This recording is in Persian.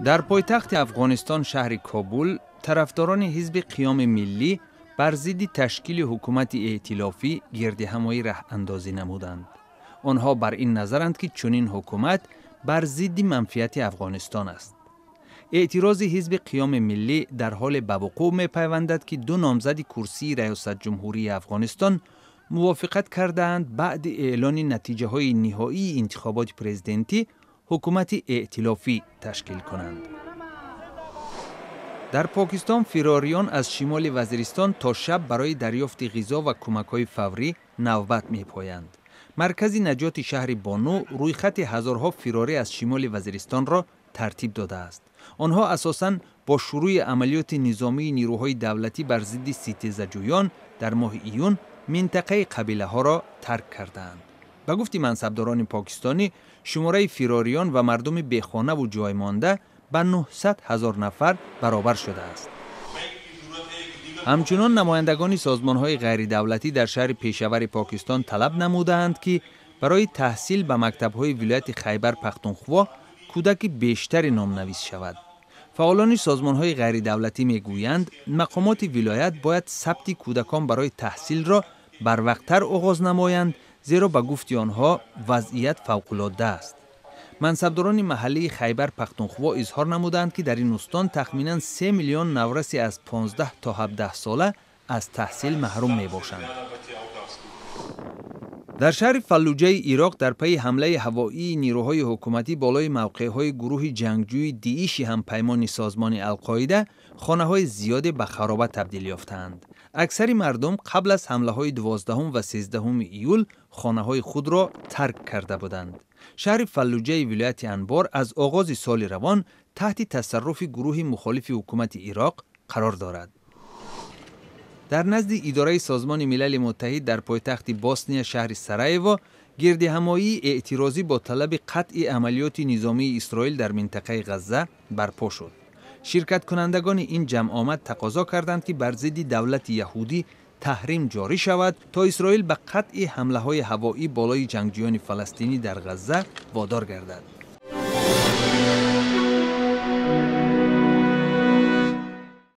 در پایتخت افغانستان شهر کابل، طرفداران حزب قیام ملی بر ضد تشکیل حکومت ائتلافی گردهمایی راه اندازی نمودند. آنها بر این نظرند که چنین حکومت بر ضد منفعت افغانستان است. اعتراض حزب قیام ملی در حال به وقوع می‌پیوندد که دو نامزد کرسی ریاست جمهوری افغانستان موافقت کردند بعد اعلان نتیجه های نهایی انتخابات پرزیدنتی حکومت ائتلافی تشکیل کنند. در پاکستان فراریان از شمال وزیرستان تا شب برای دریافت غذا و کمک‌های فوری نوبت می‌پایند. مرکز نجات شهر بانو روی خط هزارها فراری از شمال وزیرستان را ترتیب داده است. آنها اساساً با شروع عملیات نظامی نیروهای دولتی بر ضد ستیزجویان در ماه ایون منطقه قبیله ها را ترک کردند. به گفت منصبداران پاکستانی، شماره فراریان و مردم بیخانه و جای مانده به 900,000 نفر برابر شده است. همچنان نمایندگان سازمان‌های غیر دولتی در شهر پیشور پاکستان طلب نمودند که برای تحصیل به مکتب‌های ولایت خیبر پختونخوا کودک بیشتری نامنویس شود. فعالان سازمان‌های غیر دولتی میگویند مقامات ولایت باید ثبت کودکان برای تحصیل را بر وقت‌تر آغاز نمایند، زیرا به گفت آنها وضعیت فوق‌العاده است. منصبداران محلی خیبر پختونخوا اظهار نمودند که در این استان تخمیناً 3 میلیون نورس از 15 تا 17 ساله از تحصیل محروم می باشند. در شهر فلوجه عراق در پی حمله هوایی نیروهای حکومتی بالای موقعهای گروه جنگجوی داعش همپیمان سازمان القاعده خانه‌های زیادی به خرابه تبدیل یافتند. اکثر مردم قبل از حمله‌های 12 و 13 ایول خانه‌های خود را ترک کرده بودند. شهر فلوجه ولایت انبار از آغاز سال روان تحت تصرف گروه مخالف حکومت عراق قرار دارد. در نزد اداره سازمان ملل متحد در پایتخت بوسنیا شهر سرایوو گردهمایی اعتراضی با طلب قطع عملیات نظامی اسرائیل در منطقه غزه برپا شد. شرکت کنندگان این جمع آمد تقاضا کردند که بر ضد دولت یهودی تحریم جاری شود تا اسرائیل به قطع حمله های هوایی بالای جنگجویان فلسطینی در غزه وادار گردد.